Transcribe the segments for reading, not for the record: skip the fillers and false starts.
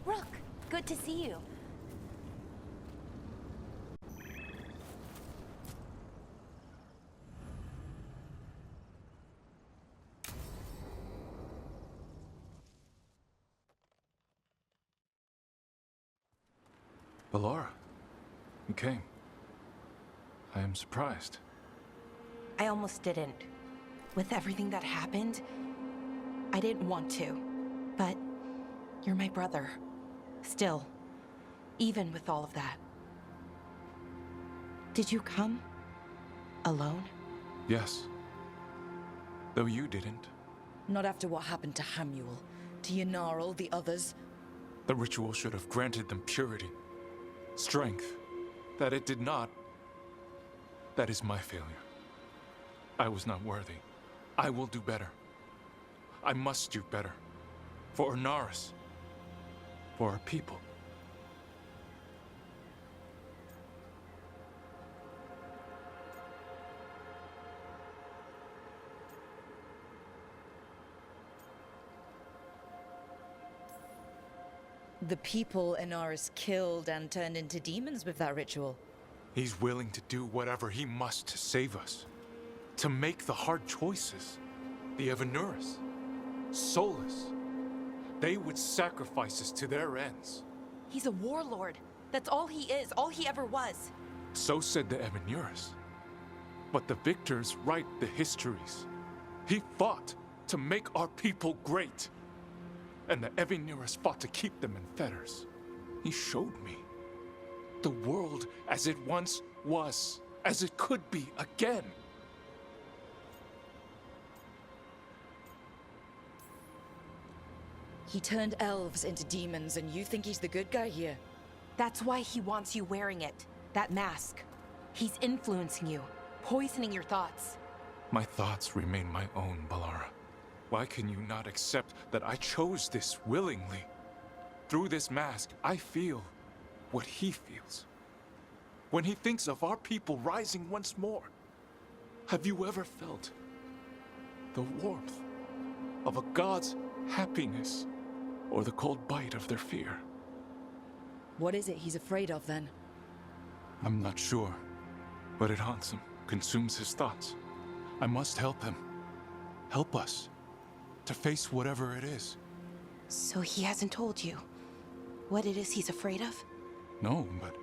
Rook, good to see you. Ballora, you came. I am surprised. I almost didn't. With everything that happened, I didn't want to. But you're my brother. Still, even with all of that. Did you come? Alone? Yes. Though you didn't. Not after what happened to Hamuel, to Yanarl, the others. The ritual should have granted them purity, strength. That it did not. That is my failure. I was not worthy. I will do better. I must do better. For Ornaris. For our people. The people Inaris killed and turned into demons with that ritual. He's willing to do whatever he must to save us. To make the hard choices. The Evanuris. Solus. They would sacrifice us to their ends. He's a warlord. That's all he is, all he ever was. So said the Evanuris. But the victors write the histories. He fought to make our people great. And the Evanuris fought to keep them in fetters. He showed me the world as it once was, as it could be again. He turned elves into demons, and you think he's the good guy here? That's why he wants you wearing it. That mask. He's influencing you, poisoning your thoughts. My thoughts remain my own, Ballora. Why can you not accept that I chose this willingly? Through this mask, I feel what he feels. When he thinks of our people rising once more, have you ever felt the warmth of a god's happiness or the cold bite of their fear? What is it he's afraid of, then? I'm not sure, but it haunts him, consumes his thoughts. I must help him. Help us to face whatever it is. So he hasn't told you what it is he's afraid of? No, but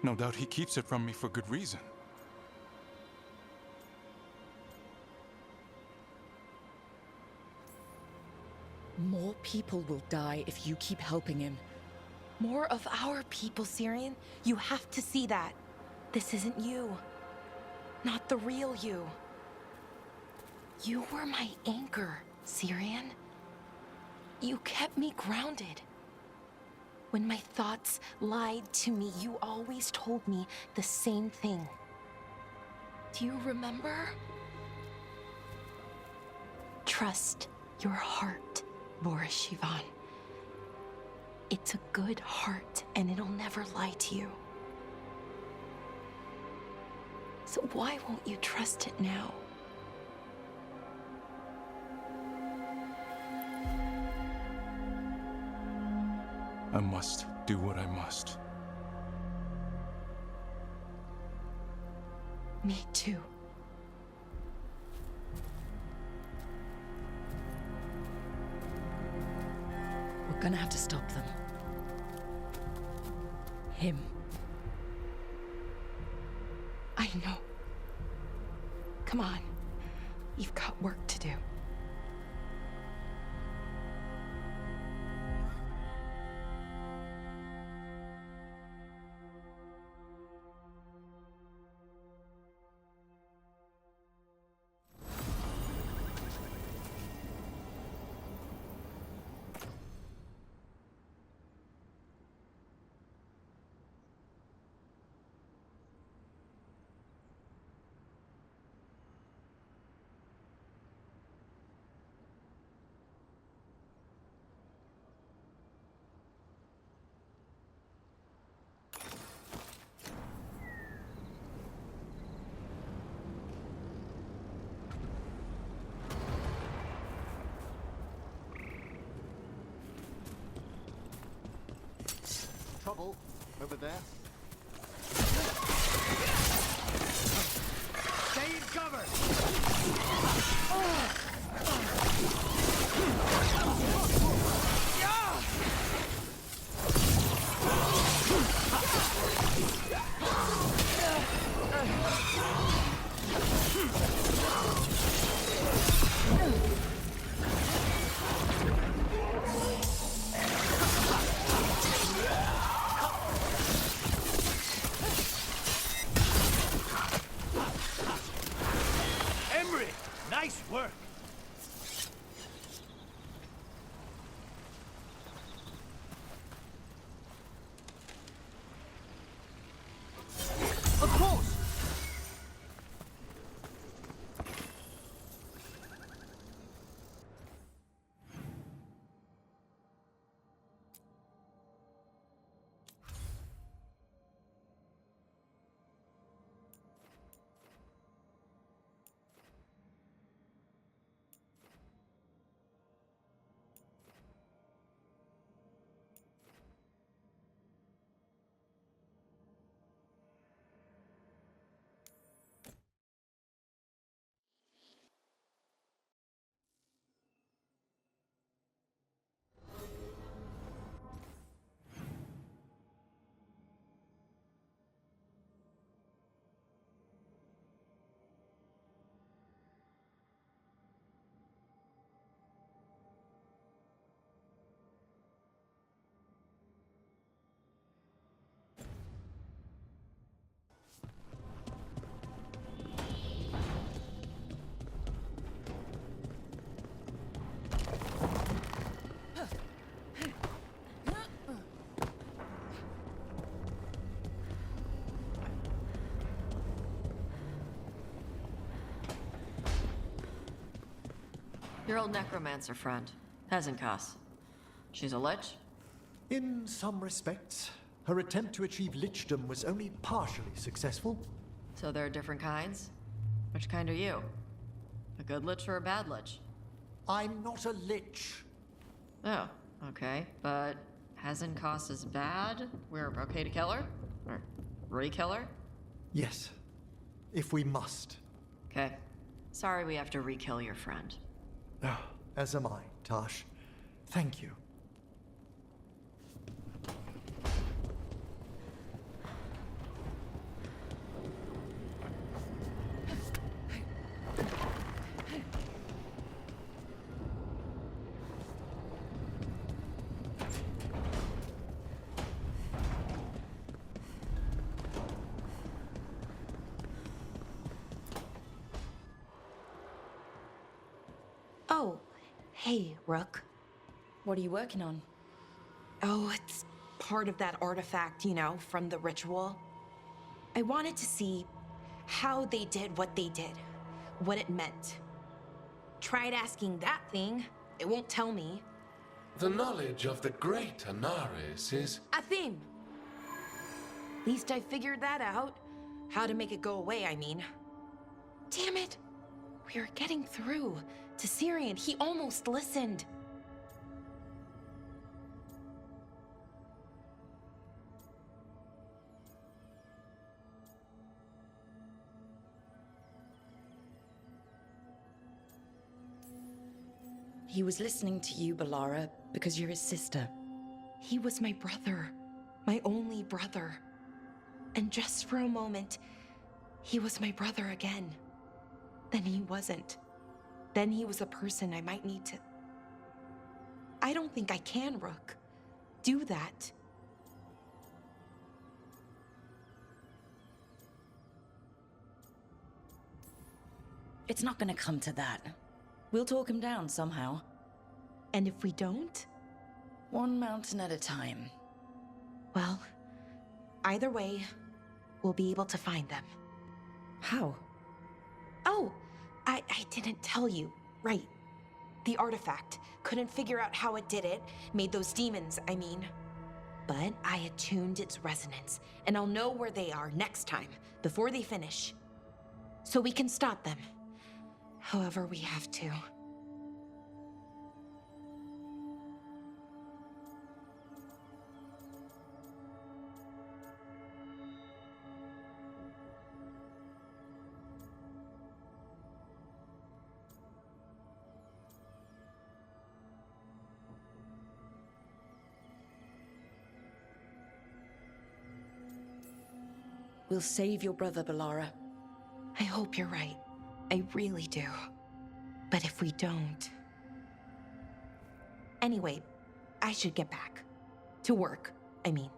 no doubt he keeps it from me for good reason. More people will die if you keep helping him. More of our people, Syrian. You have to see that. This isn't you. Not the real you. You were my anchor, Syrian. You kept me grounded. When my thoughts lied to me, you always told me the same thing. Do you remember? Trust your heart, Boris Shivan. It's a good heart, and it'll never lie to you. So why won't you trust it now? I must do what I must. Me too. We're gonna have to stop them. Him. I know. Come on. You've got work to do. trouble over there. Stay in cover! Emery, nice work! Of course! Your old necromancer friend, Hezenkas. She's a lich? In some respects, her attempt to achieve lichdom was only partially successful. So there are different kinds? Which kind are you? A good lich or a bad lich? I'm not a lich. Oh, okay. But Hezenkas is bad? We're okay to kill her? Or re-kill her? Yes, if we must. Okay. Sorry we have to re-kill your friend. As am I, Tash. Thank you. Oh, hey, Rook. What are you working on? Oh, it's part of that artifact, you know, from the ritual. I wanted to see how they did what they did, what it meant. Tried asking that thing, it won't tell me. The knowledge of the great Anaris is... A theme! Least I figured that out. How to make it go away, I mean. Damn it! We were getting through to Syrian. He almost listened. He was listening to you, Balara, because you're his sister. He was my brother, my only brother. And just for a moment, he was my brother again. Then he wasn't. Then he was a person I might need to... I don't think I can, Rook. Do that. It's not gonna come to that. We'll talk him down somehow. And if we don't? One mountain at a time. Well, either way, we'll be able to find them. How? Oh, I didn't tell you. Right. The artifact. Couldn't figure out how it did it. Made those demons, I mean. But I attuned its resonance, and I'll know where they are next time, before they finish. So we can stop them. However we have to. We'll save your brother, Balara. I hope you're right. I really do. But if we don't... Anyway, I should get back. To work, I mean.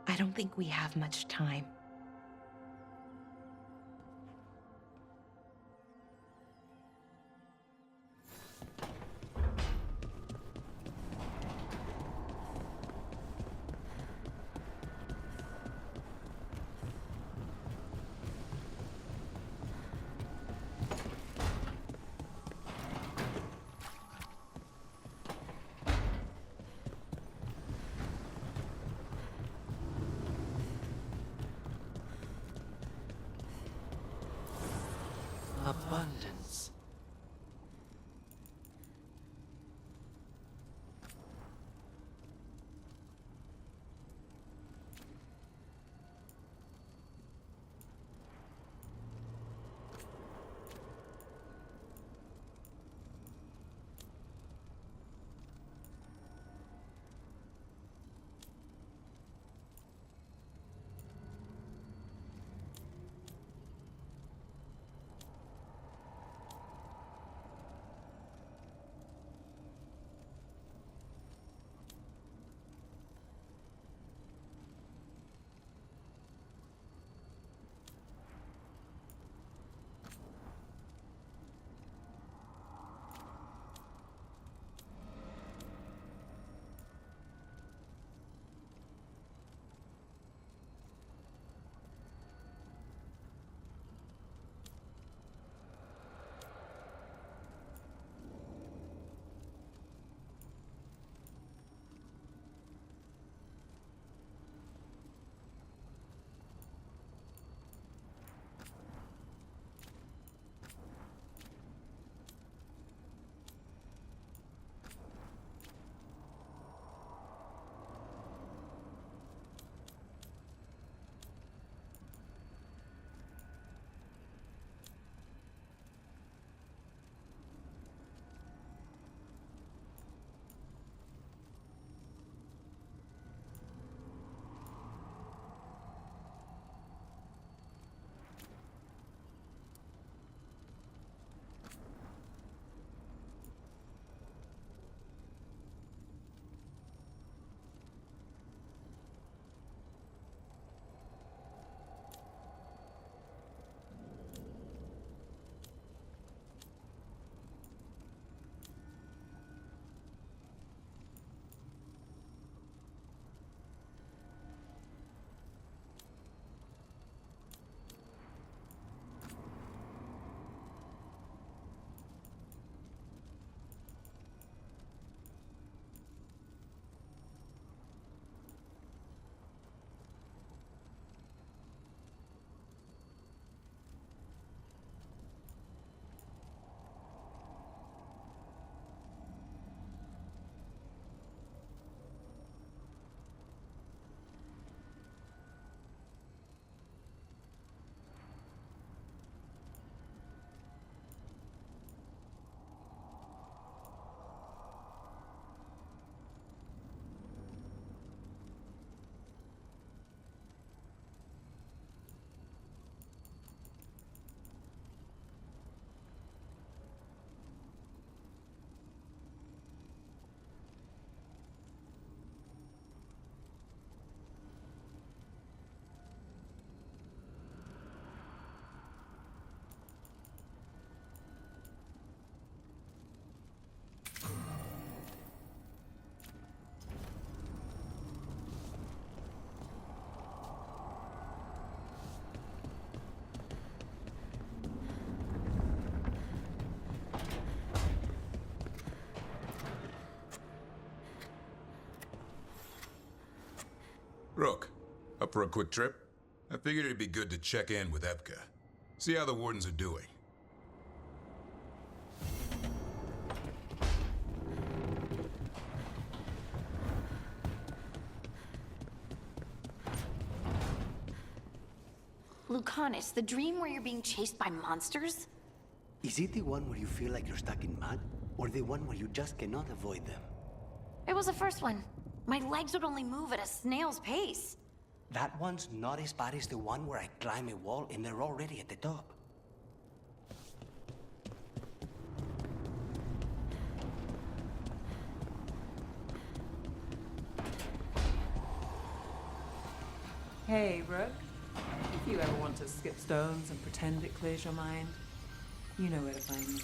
I don't think we have much time. Abundance. Rook, up for a quick trip? I figured it'd be good to check in with Epka. See how the Wardens are doing. Lucanus, the dream where you're being chased by monsters? Is it the one where you feel like you're stuck in mud, or the one where you just cannot avoid them? It was the first one. My legs would only move at a snail's pace. That one's not as bad as the one where I climb a wall and they're already at the top. Hey, Rook. If you ever want to skip stones and pretend it clears your mind, you know where to find me.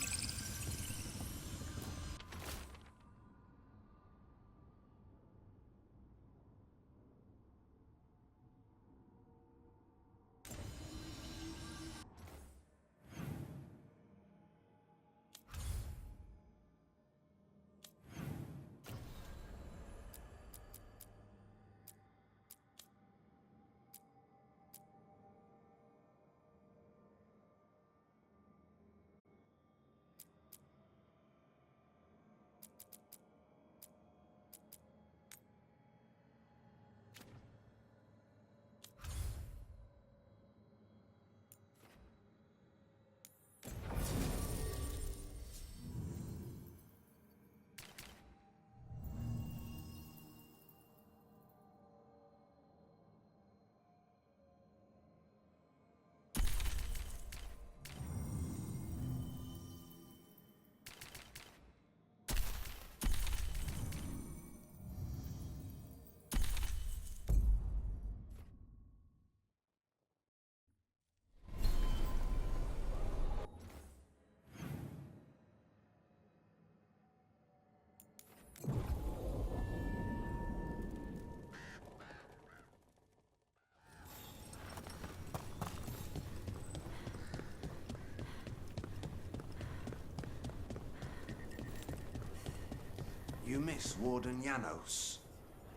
You miss Warden Janos.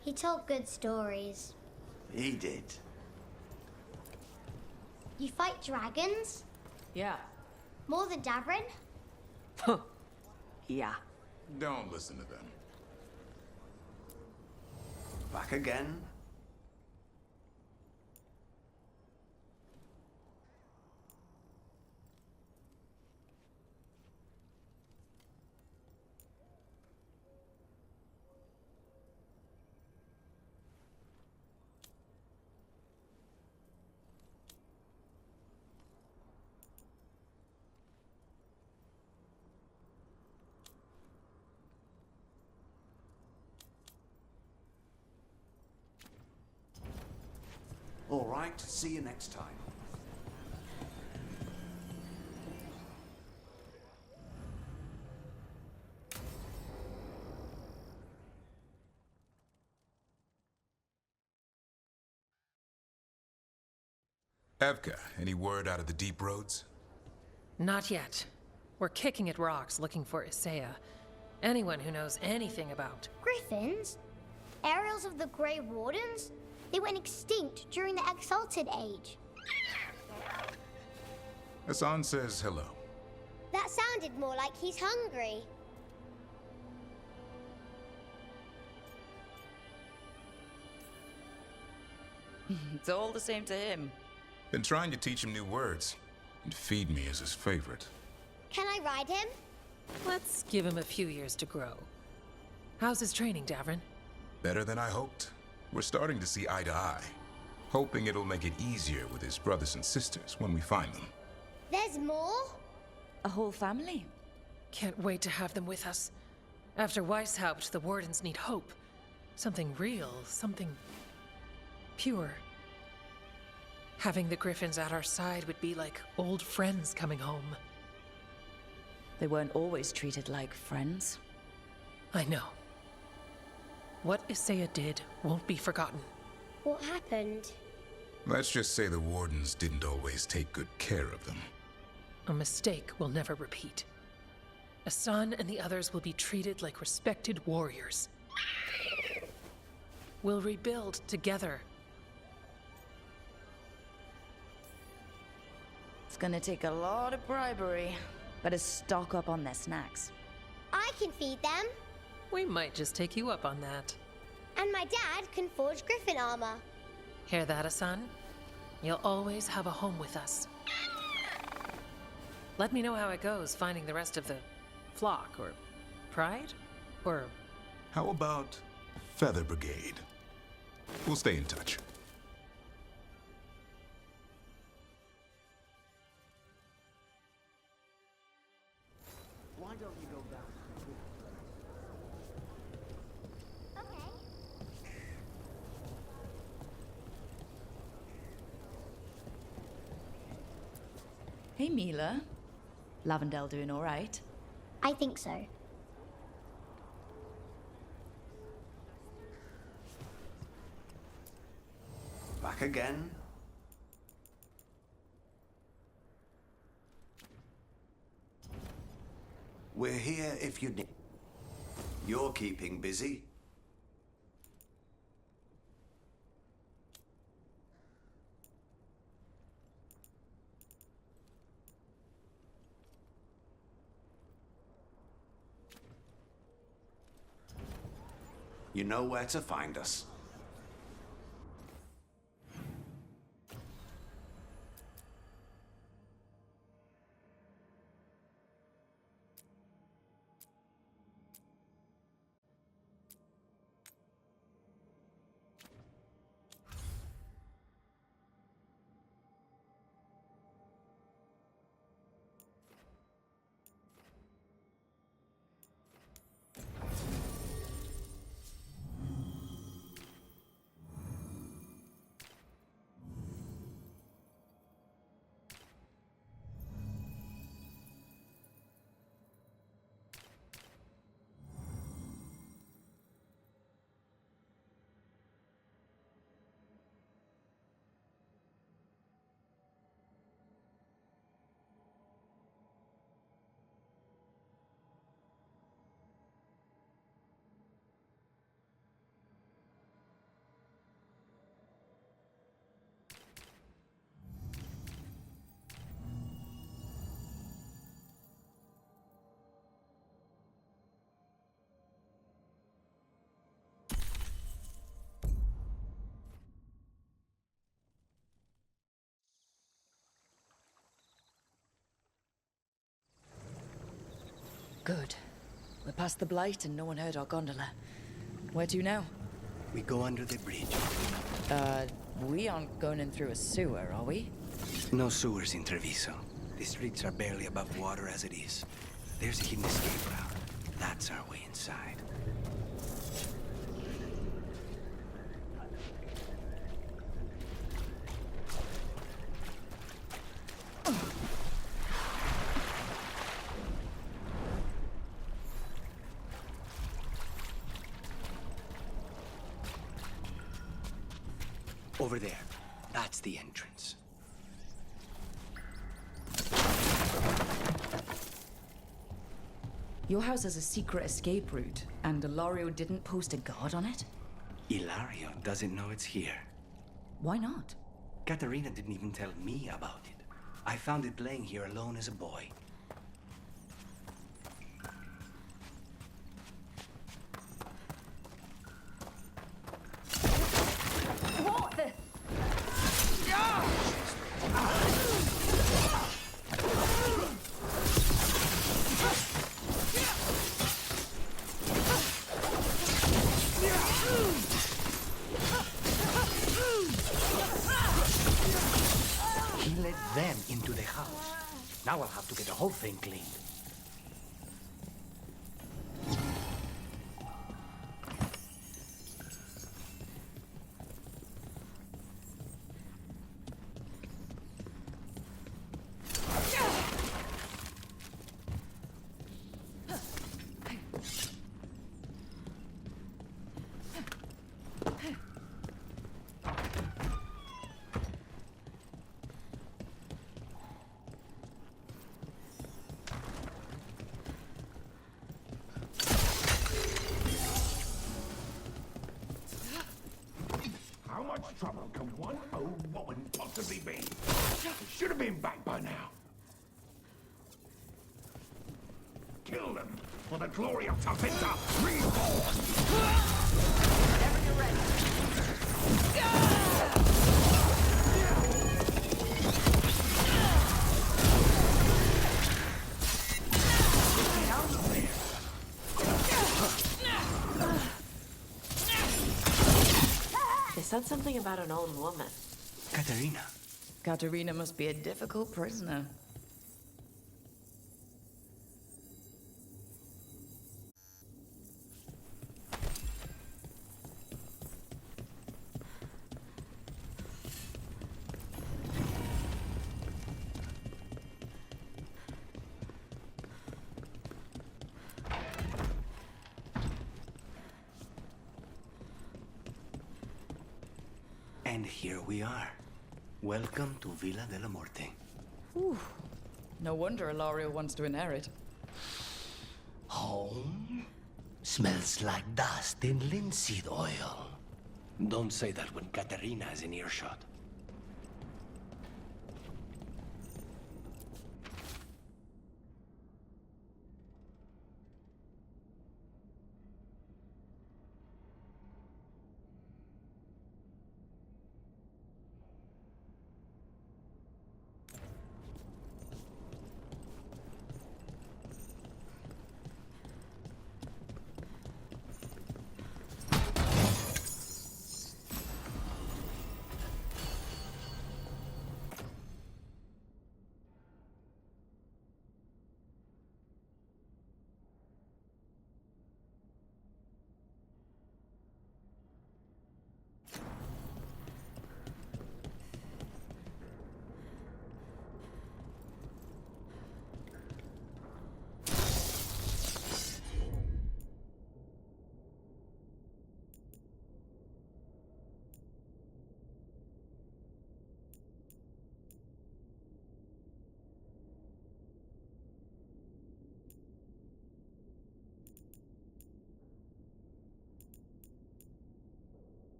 He told good stories. He did. You fight dragons? Yeah. More than Davrin? Yeah. Don't listen to them. Back again? All right, see you next time. Evka, any word out of the deep roads? Not yet. We're kicking at rocks looking for Isaiah. Anyone who knows anything about... Griffins? Aerials of the Grey Wardens? They went extinct during the Exalted Age. Hassan says hello. That sounded more like he's hungry. It's all the same to him. Been trying to teach him new words, and feed me is his favorite. Can I ride him? Let's give him a few years to grow. How's his training, Davrin? Better than I hoped. We're starting to see eye to eye. Hoping it'll make it easier with his brothers and sisters when we find them. There's more? A whole family? Can't wait to have them with us. After Weishaupt, the Wardens need hope. Something real, something... pure. Having the Griffins at our side would be like old friends coming home. They weren't always treated like friends. I know. What Isaiah did won't be forgotten. What happened? Let's just say the Wardens didn't always take good care of them. A mistake we'll never repeat. Hassan and the others will be treated like respected warriors. We'll rebuild together. It's gonna take a lot of bribery. Better stock up on their snacks. I can feed them. We might just take you up on that. And my dad can forge Griffin armor. Hear that, Hassan? You'll always have a home with us. Let me know how it goes finding the rest of the flock, or pride, or... How about Feather Brigade? We'll stay in touch. Hey, Mila. Lavendel doing all right? I think so. Back again? We're here if you need. You're keeping busy. You know where to find us. Good. We're past the Blight and no one heard our gondola. Where to now? We go under the bridge. We aren't going in through a sewer, are we? No sewers in Treviso. The streets are barely above water as it is. There's a hidden escape route. That's our way inside. Over there. That's the entrance. Your house has a secret escape route, and Ilario didn't post a guard on it? Ilario doesn't know it's here. Why not? Katerina didn't even tell me about it. I found it laying here alone as a boy. What the? He led them into the house. Now I'll have to get the whole thing cleaned. How much trouble can one old woman possibly be? It should have been back by now. Kill them for the glory of Tapeta reborn! Whenever you're ready. They said something about an old woman. Katerina. Katerina must be a difficult prisoner. And here we are. Welcome to Villa de la Muerte. Whew. No wonder Ilario wants to inherit. Home? Smells like dust and linseed oil. Don't say that when Katerina is in earshot.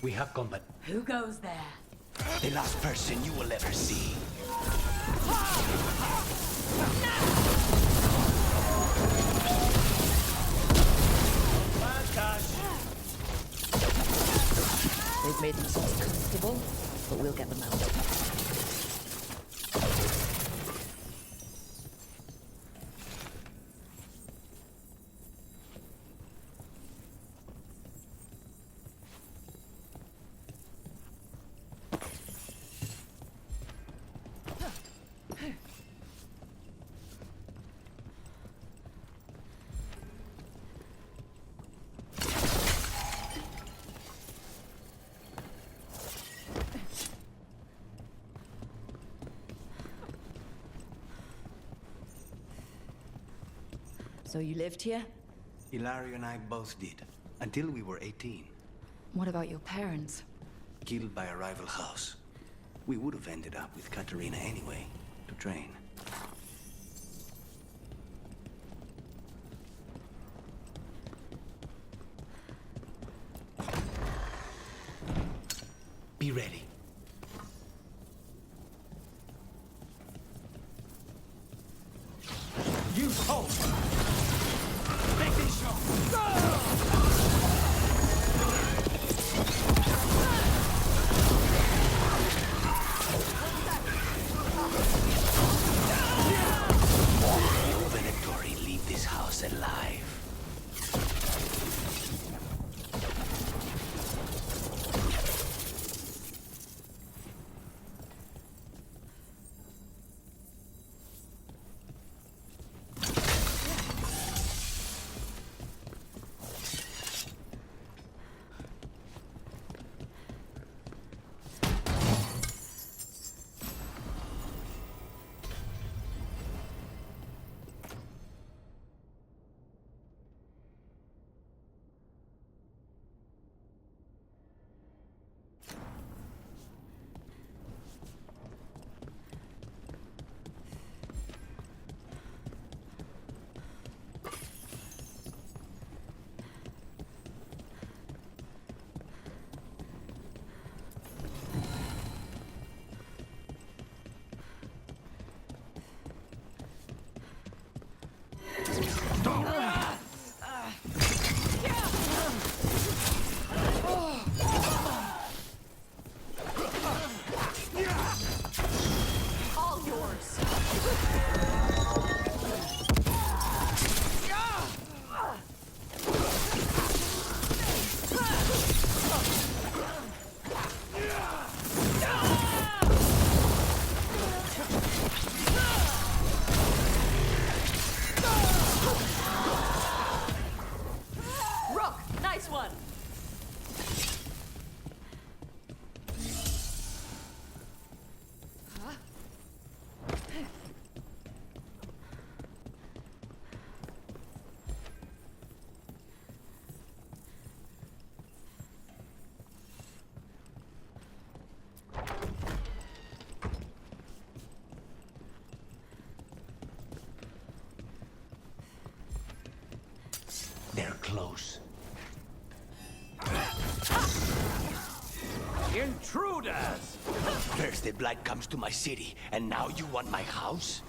We have combat. Who goes there? The last person you will ever see. They've made themselves comfortable, but we'll get them out. So you lived here? Ilario and I both did, until we were 18. What about your parents? Killed by a rival house. We would have ended up with Katerina anyway, to train. Be ready. Use hope! Make this show! No Venatori leave this house alive. close. Intruders! First the Blight comes to my city, and now you want my house?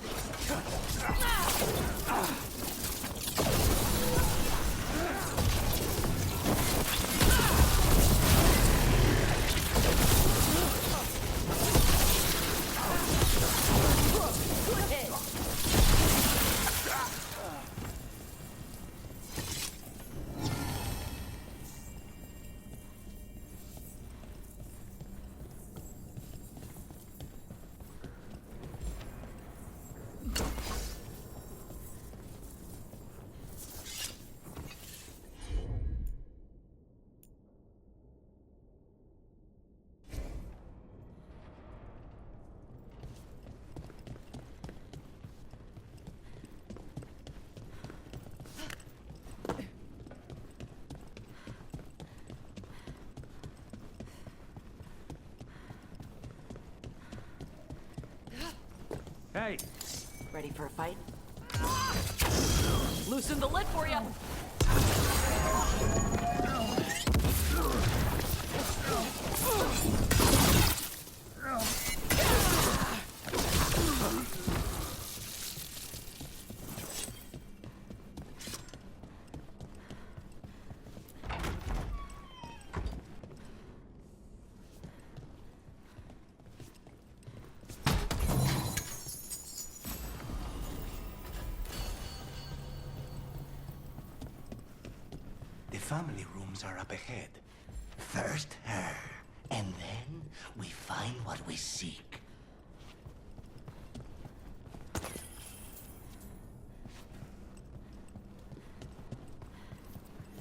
Hey! Ready for a fight? Loosen the lid for you! The family rooms are up ahead. First her, and then we find what we seek.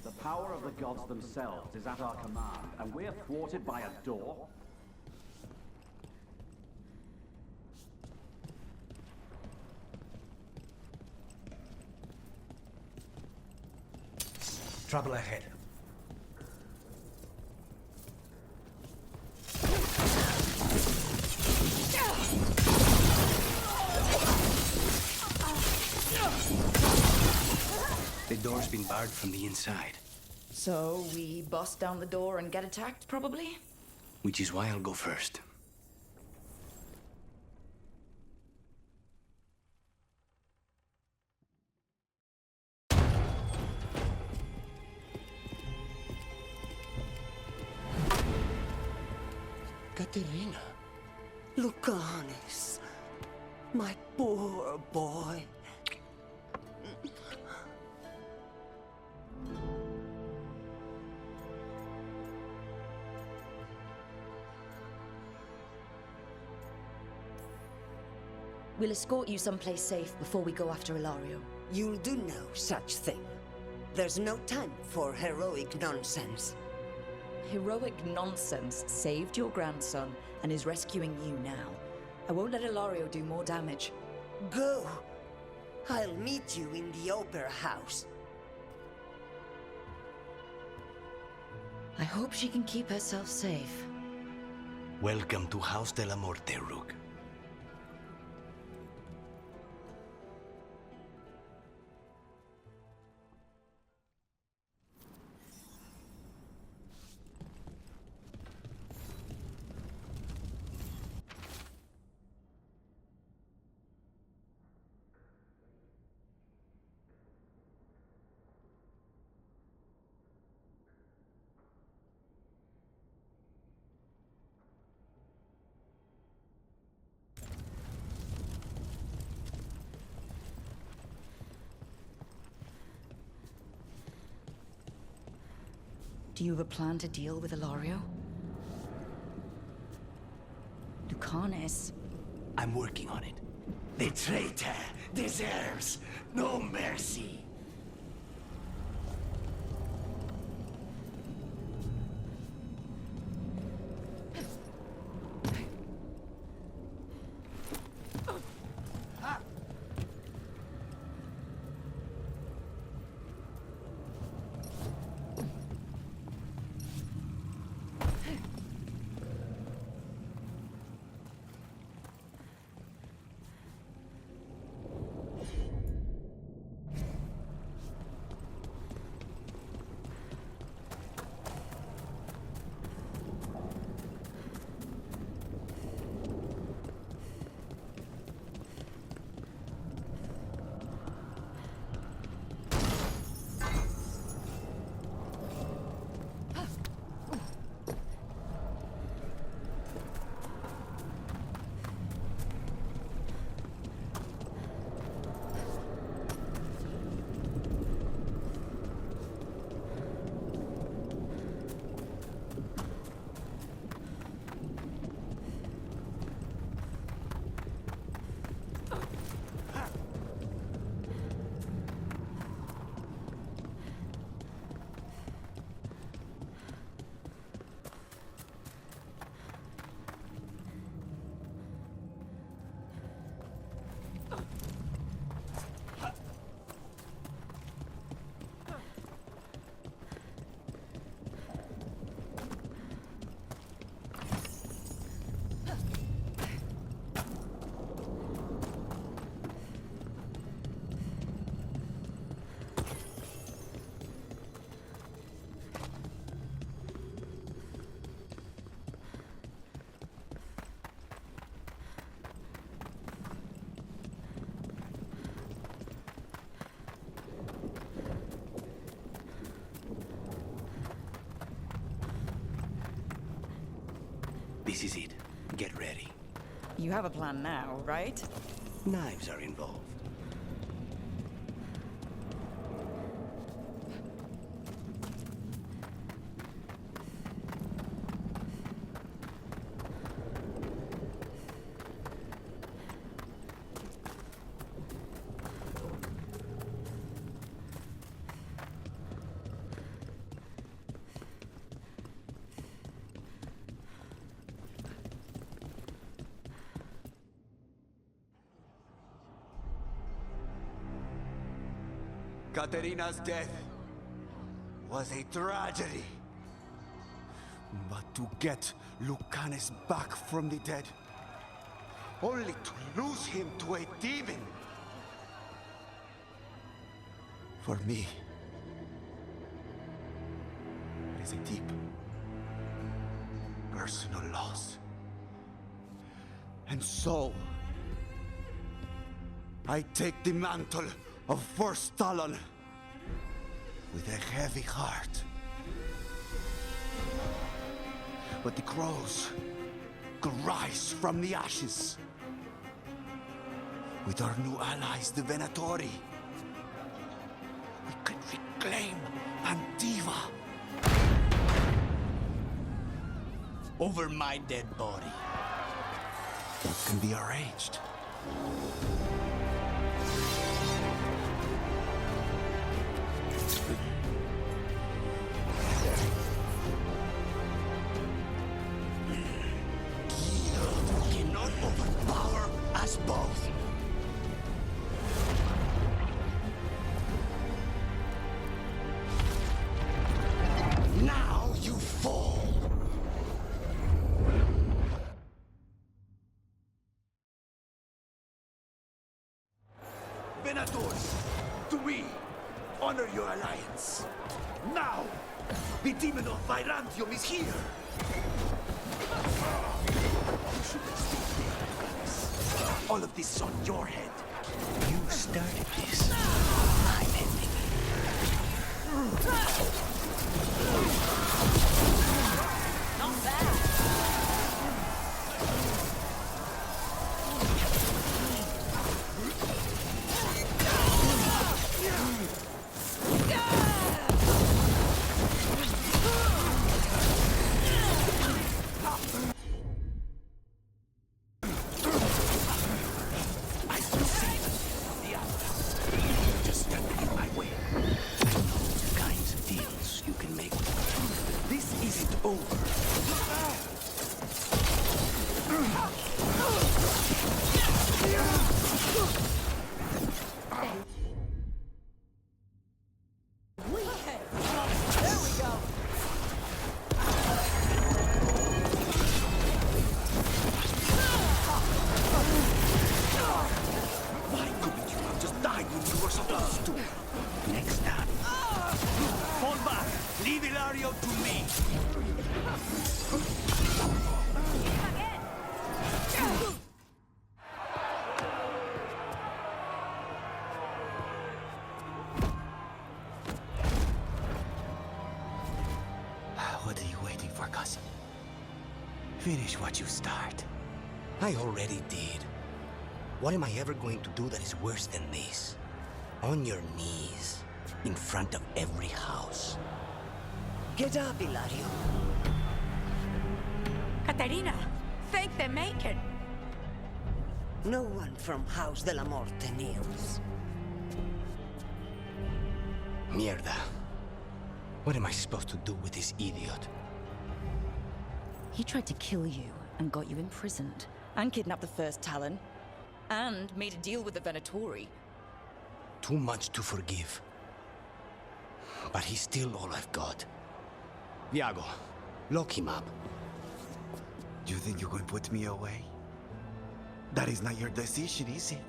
The power of the gods themselves is at our command, and we're thwarted by a door? Trouble ahead. The door's been barred from the inside. So we bust down the door and get attacked, probably? Which is why I'll go first. Katerina. Lucanis. My poor boy. We'll escort you someplace safe before we go after Ilario. You'll do no such thing. There's no time for heroic nonsense. Heroic nonsense saved your grandson and is rescuing you now. I won't let Ilario do more damage. Go. I'll meet you in the Opera House. I hope she can keep herself safe. Welcome to House de la Morte, Rook. Do you have a plan to deal with Ilario? Lucanis. I'm working on it. The traitor deserves no mercy. This is it. Get ready. You have a plan now, right? Knives are involved. Katerina's death was a tragedy. But to get Lucanus back from the dead, only to lose him to a demon. For me, it is a deep, personal loss. And so, I take the mantle of First Talon with a heavy heart. But the crows could rise from the ashes. With our new allies, the Venatori, we could reclaim Antiva. Over my dead body. That can be arranged. Cannot overpower us both. Now you fall. Venators, to me, honor your alliance. Now, the demon of Virantium is here. All of this is on your head. You started this. I'm ending it. Not bad. Just stand in my way. I know the kinds of deals you can make with me. This isn't over. There we go. Why couldn't you have just died when you were supposed to? Next time. Fall back. Leave Ilario to me. What are you waiting for, cousin? Finish what you start. I already did. What am I ever going to do that is worse than this? On your knees, in front of every house. Get up, Ilario. Katerina, thank the Macon. No one from House de la Morte kneels. Mierda. What am I supposed to do with this idiot? He tried to kill you and got you imprisoned, and kidnapped the First Talon, and made a deal with the Venatori. Too much to forgive. But he's still all I've got. Viago, lock him up. You think you can put me away? That is not your decision, is it?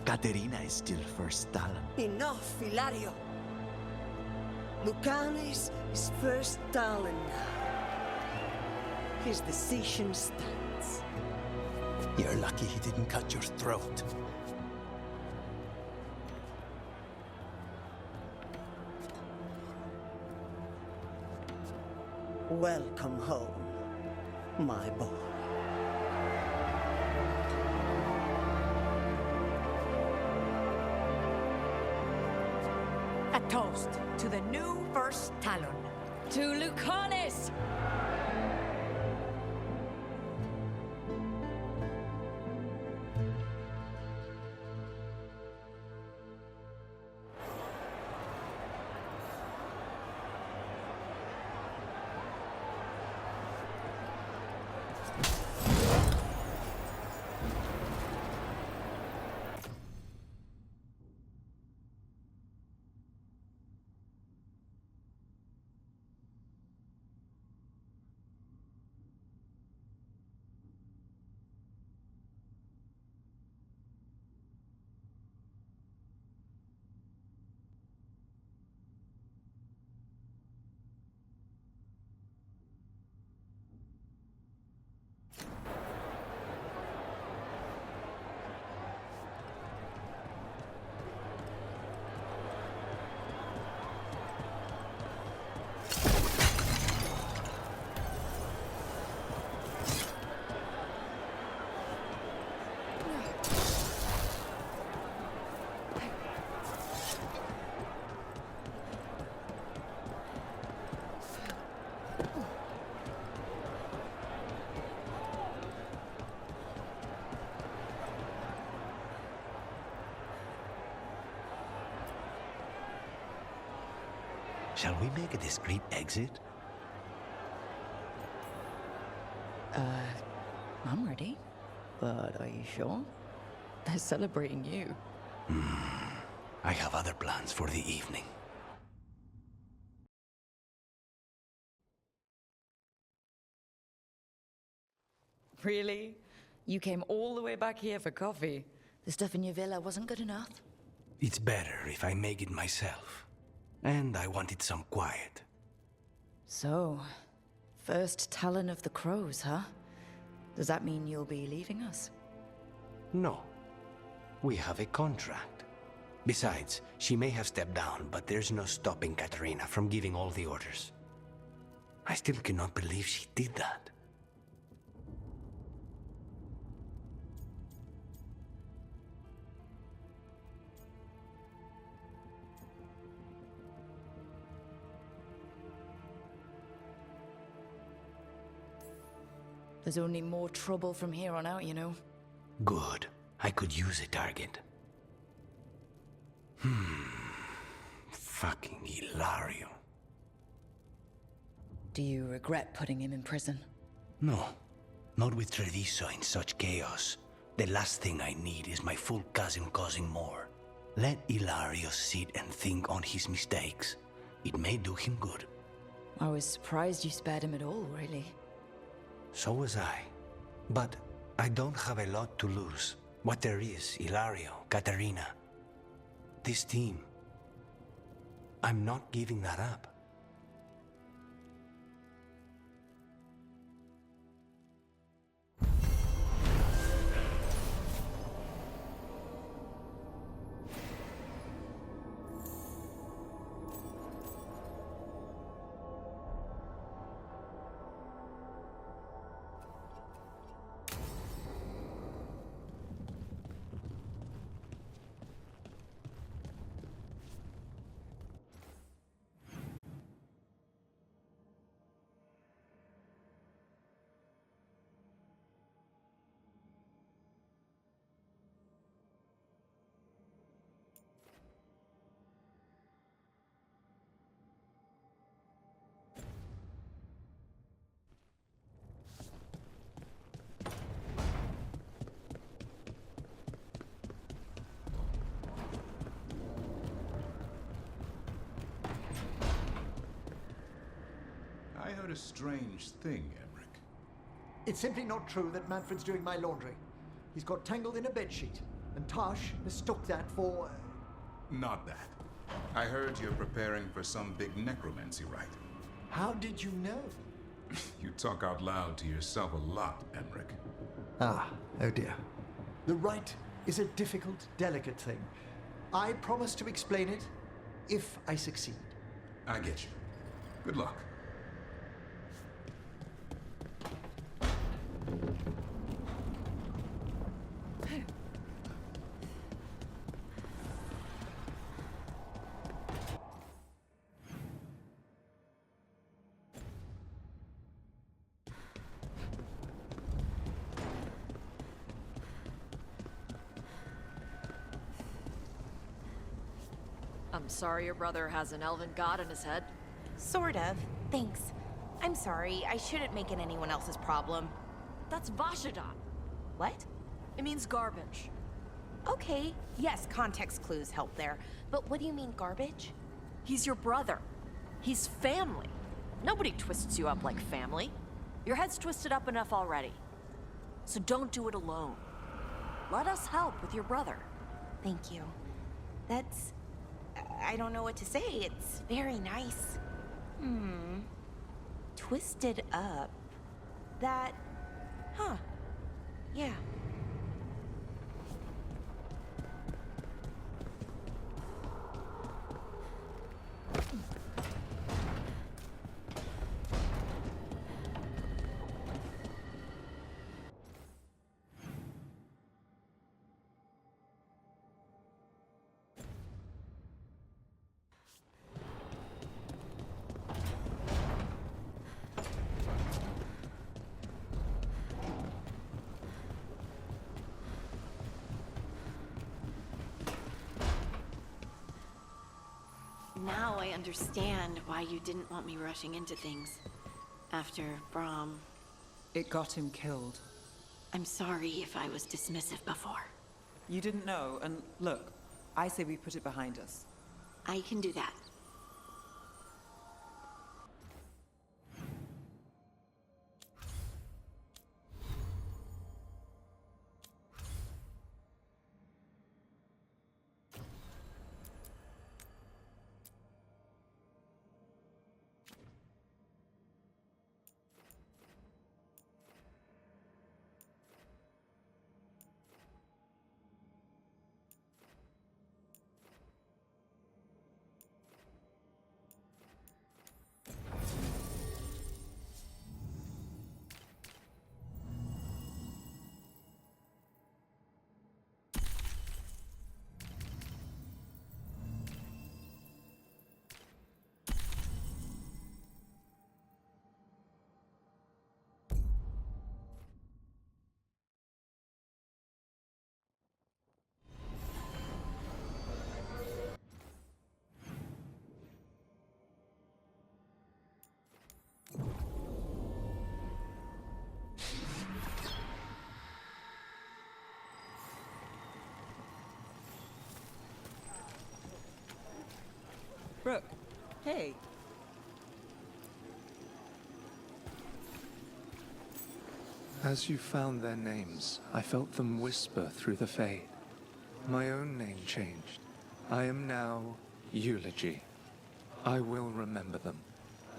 Katerina is still First Talon. Enough, Ilario. Lucanus is First Talon now. His decision stands. You're lucky he didn't cut your throat. Welcome home, my boy. toast to the new first Talon. To Lucanis! Shall we make a discreet exit? I'm ready. But are you sure? They're celebrating you. I have other plans for the evening. Really? You came all the way back here for coffee? The stuff in your villa wasn't good enough? It's better if I make it myself. And I wanted some quiet. So, first Talon of the Crows, huh? Does that mean you'll be leaving us? No. We have a contract. Besides, she may have stepped down, but there's no stopping Katarina from giving all the orders. I still cannot believe she did that. There's only more trouble from here on out, you know. Good. I could use a target. Fucking Hilario. Do you regret putting him in prison? No. Not with Treviso in such chaos. The last thing I need is my full cousin causing more. Let Hilario sit and think on his mistakes. It may do him good. I was surprised you spared him at all, really. So was I. But I don't have a lot to lose. What there is, Hilario, Katarina. This team. I'm not giving that up. I heard a strange thing, Emmerich. It's simply not true that Manfred's doing my laundry. He's got tangled in a bedsheet, and Tosh mistook that for... Not that. I heard you're preparing for some big necromancy rite. How did you know? You talk out loud to yourself a lot, Emmerich. Ah, oh dear. The rite is a difficult, delicate thing. I promise to explain it if I succeed. I get you. Good luck. I'm sorry your brother has an elven god in his head. Sort of. Thanks. I'm sorry. I shouldn't make it anyone else's problem. That's Vashadan. What? It means garbage. Okay. Yes, context clues help there. But what do you mean, garbage? He's your brother. He's family. Nobody twists you up like family. Your head's twisted up enough already. So don't do it alone. Let us help with your brother. Thank you. That's... I don't know what to say. It's very nice. Twisted up. That... Huh. Yeah. Now I understand why you didn't want me rushing into things. After Brahm. It got him killed. I'm sorry if I was dismissive before. You didn't know, and look, I say we put it behind us. I can do that. Brooke, hey. As you found their names, I felt them whisper through the fade. My own name changed. I am now Eulogy. I will remember them,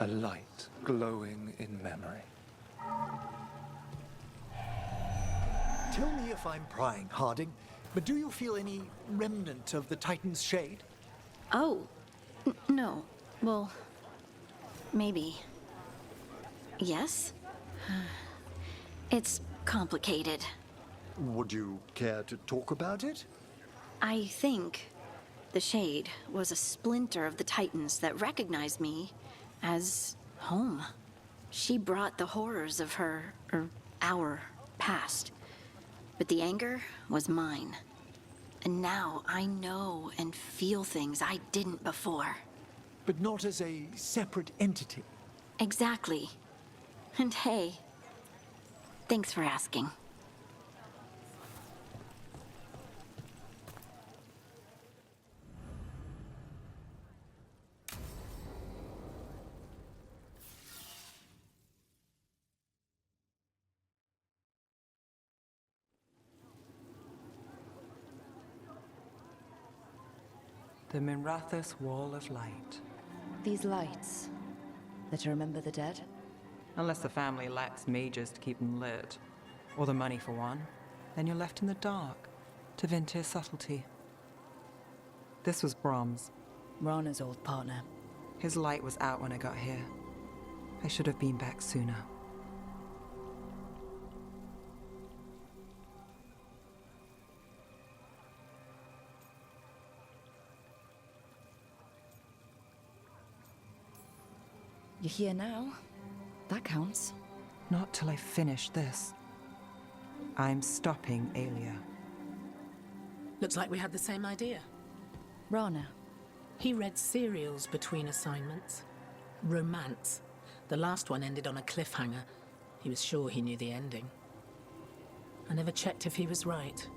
a light glowing in memory. Tell me if I'm prying, Harding, but do you feel any remnant of the Titan's shade? Oh, no. Well, maybe. Yes? It's complicated. Would you care to talk about it? I think the Shade was a splinter of the Titans that recognized me as home. She brought the horrors of our past. But the anger was mine. And now I know and feel things I didn't before. But not as a separate entity. Exactly. And hey, thanks for asking. The Minrathous Wall of Light. These lights, they're to remember the dead? Unless the family lacks mages to keep them lit, or the money for one, then you're left in the dark to Vintir's subtlety. This was Brahms. Rana's old partner. His light was out when I got here. I should have been back sooner. You're here now. That counts. Not till I finish this. I'm stopping Aelia. Looks like we had the same idea. Rana, He read serials between assignments. Romance. The last one ended on a cliffhanger. He was sure he knew the ending. I never checked if he was right.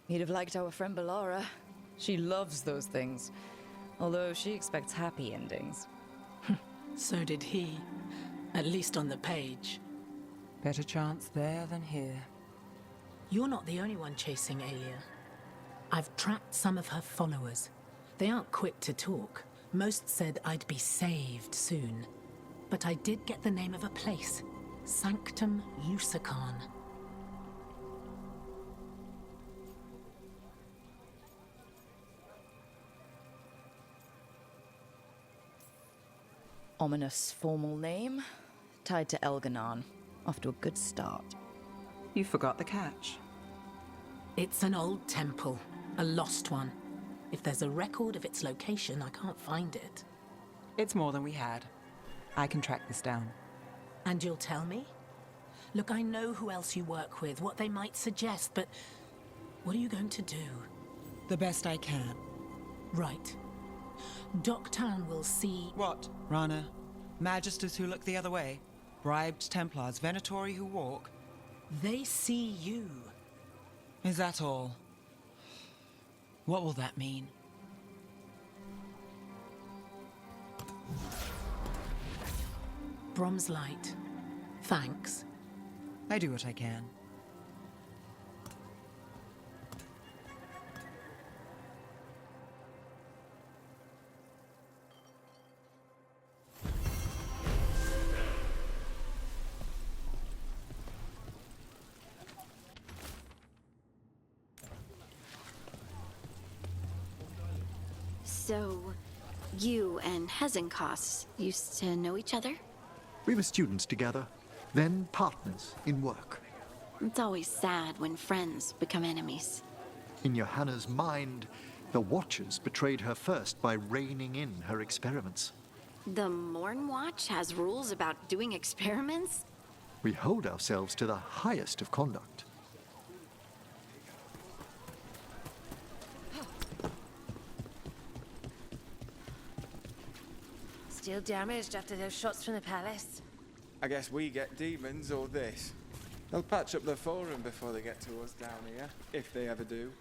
He'd have liked our friend Bellara. She loves those things. Although she expects happy endings. So did he. At least on the page. Better chance there than here. You're not the only one chasing Alia. I've tracked some of her followers. They aren't quick to talk. Most said I'd be saved soon. But I did get the name of a place. Sanctum Lucican. Ominous formal name. Tied to Elganon. Off to a good start. You forgot the catch. It's an old temple. A lost one. If there's a record of its location, I can't find it. It's more than we had. I can track this down. And you'll tell me? Look, I know who else you work with, what they might suggest, but what are you going to do? The best I can. Right. Docktown will see... What, Rana? Magisters who look the other way? Bribed Templars, Venatori who walk? They see you. Is that all? What will that mean? Brom's light. Thanks. I do what I can. So, you and Hezenkos used to know each other? We were students together, then partners in work. It's always sad when friends become enemies. In Johanna's mind, the Watchers betrayed her first by reining in her experiments. The Morn Watch has rules about doing experiments? We hold ourselves to the highest of conduct. Still damaged after those shots from the palace. I guess we get demons or this. They'll patch up the forum before they get to us down here, if they ever do.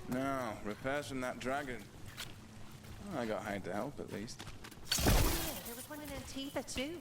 No, repairs from that dragon. Oh, I got hired to help at least. Yeah, there was one in Antifa too.